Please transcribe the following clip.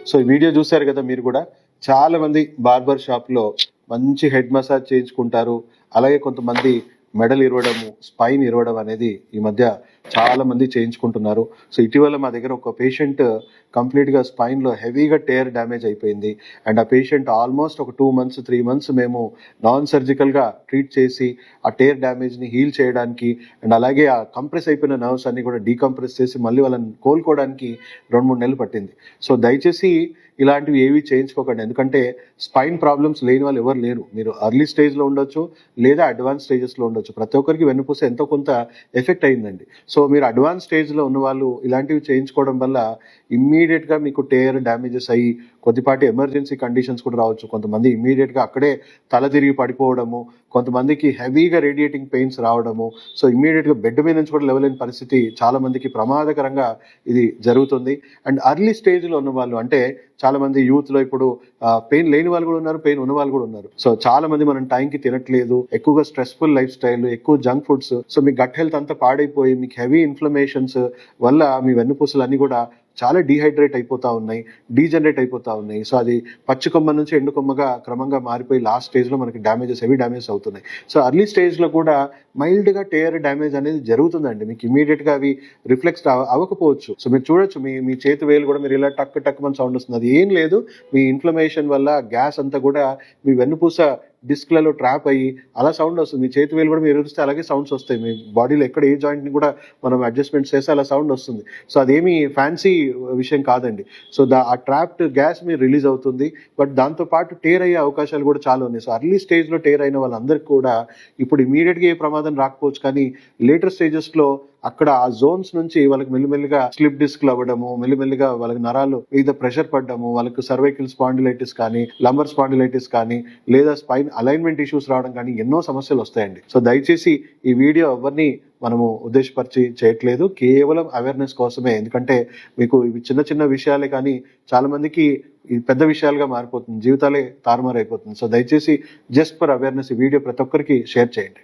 So ఈ video చూశారు కదా మీరు కూడా. చాలా మంది బార్బర్ షాప్లో మంచి హెడ్ మసాజ్ చేయించుకుంటారు. అలాగే కొంతమంది మెడల్ ఇరవడము, స్పైన్ ఇరవడం అనేది ఈ మధ్య చాలా మంది చేయించుకుంటున్నారు. సో ఇటీవల మా దగ్గర ఒక పేషెంట్ కంప్లీట్గా స్పైన్లో హెవీగా టేర్ డ్యామేజ్ అయిపోయింది. అండ్ ఆ పేషెంట్ ఆల్మోస్ట్ ఒక 2 months 3 months మేము నాన్ సర్జికల్గా ట్రీట్ చేసి ఆ టేర్ డ్యామేజ్ని హీల్ చేయడానికి అండ్ అలాగే ఆ కంప్రెస్ అయిపోయిన నర్వ్స్ అన్ని కూడా డీకంప్రెస్ చేసి మళ్ళీ వాళ్ళని కోలుకోవడానికి 2-3 నెలలు పట్టింది. సో దయచేసి ఇలాంటివి ఏవి చేయించుకోకండి. ఎందుకంటే స్పైన్ ప్రాబ్లమ్స్ లేని వాళ్ళు ఎవరు లేరు. మీరు ఎర్లీ స్టేజ్లో ఉండొచ్చు లేదా అడ్వాన్స్ స్టేజెస్లో ఉండొచ్చు. ప్రతి ఒక్కరికి వెన్నుపూస ఎంతో కొంత ఎఫెక్ట్ అయిందండి. సో మీరు అడ్వాన్స్ స్టేజ్లో ఉన్న వాళ్ళు ఇలాంటివి చేయించుకోవడం వల్ల ఇమ్మీడియట్గా మీకు టేర్ డ్యామేజెస్ అయ్యి కొద్దిపాటి ఎమర్జెన్సీ కండిషన్స్ కూడా రావచ్చు. కొంతమంది ఇమ్మీడియట్గా అక్కడే తల తిరిగి పడిపోవడము, కొంతమందికి హెవీగా రేడియేటింగ్ పెయిన్స్ రావడము. సో ఇమ్మీడియట్గా బెడ్ మీద నుంచి కూడా లేవలేని పరిస్థితి చాలా మందికి ప్రమాదకరంగా ఇది జరుగుతుంది. అండ్ అర్లీ స్టేజ్లో ఉన్న వాళ్ళు అంటే చాలా మంది యూత్లో ఇప్పుడు పెయిన్ లేని వాళ్ళు కూడా ఉన్నారు, పెయిన్ ఉన్న వాళ్ళు కూడా ఉన్నారు. సో చాలా మంది మనం టైంకి తినట్లేదు, ఎక్కువగా స్ట్రెస్ఫుల్ లైఫ్ స్టైల్, ఎక్కువ జంక్ ఫుడ్స్. సో మీ గట్ హెల్త్ అంతా పాడైపోయి మీకు హెవీ ఇన్ఫ్లమేషన్స్ వల్ల మీ వెన్నుపూసలు అన్ని కూడా చాలా డీహైడ్రేట్ అయిపోతా ఉన్నాయి, డీజనరేట్ అయిపోతా ఉన్నాయి. సో అది పచ్చి కొమ్మ నుంచి ఎండు కొమ్మగా క్రమంగా మారిపోయి లాస్ట్ స్టేజ్లో మనకి డ్యామేజెస్, హెవీ డ్యామేజ్ అవుతున్నాయి. సో అర్లీ స్టేజ్లో కూడా మైల్డ్గా టేర్ డ్యామేజ్ అనేది జరుగుతుందండి. మీకు ఇమీడియట్గా అవి రిఫ్లెక్స్ అవ్వకపోవచ్చు. సో మీరు చూడొచ్చు, మీ చేతి వేలు కూడా మీరు ఇలా టక్ టక్ మన సౌండ్ వస్తుంది. అది ఏం లేదు, మీ ఇన్ఫ్లమేషన్ వల్ల గ్యాస్ అంతా కూడా మీ వెన్నుపూస డిస్క్లలో ట్రాప్ అయ్యి అలా సౌండ్ వస్తుంది. మీ చేతి వేలు కూడా మీరు ఎరిస్తే అలాగే సౌండ్స్ వస్తాయి. మీ బాడీలో ఎక్కడ ఏ జాయింట్ని కూడా మనం అడ్జస్ట్మెంట్స్ చేస్తే అలా సౌండ్ వస్తుంది. సో అదేమి ఫ్యాన్సీ విషయం కాదండి. సో ఆ ట్రాప్డ్ గ్యాస్ మీరు రిలీజ్ అవుతుంది. బట్ దాంతోపాటు టేర్ అయ్యే అవకాశాలు కూడా చాలా ఉన్నాయి. సో అర్లీ స్టేజ్లో టేర్ అయిన వాళ్ళందరికీ కూడా ఇప్పుడు ఇమీడియట్గా ఏ ప్రమాదం రాకపోవచ్చు, కానీ లేటర్ స్టేజెస్లో అక్కడ ఆ జోన్స్ నుంచి వాళ్ళకి మెల్లిమెల్లిగా స్లిప్ డిస్క్లు అవ్వడము, మెల్లిమెల్లిగా వాళ్ళకి నరాలు మీద ప్రెషర్ పడ్డము, వాళ్ళకి సర్వైకల్ స్పాండిలైటిస్ కానీ, లంబర్ స్పాండిలైటిస్ కానీ, లేదా స్పైన్ అలైన్మెంట్ ఇష్యూస్ రావడం కానీ ఎన్నో సమస్యలు వస్తాయండి. సో దయచేసి ఈ వీడియో ఎవరిని మనము ఉద్దేశపరిచి చేయట్లేదు, కేవలం అవేర్నెస్ కోసమే. ఎందుకంటే మీకు ఇవి చిన్న చిన్న విషయాలే కానీ చాలా మందికి ఇది పెద్ద విషయాలుగా మారిపోతుంది, జీవితాలే తారుమారు అయిపోతుంది. సో దయచేసి జస్ట్ ఫర్ అవేర్నెస్ ఈ వీడియో ప్రతి ఒక్కరికి షేర్ చేయండి.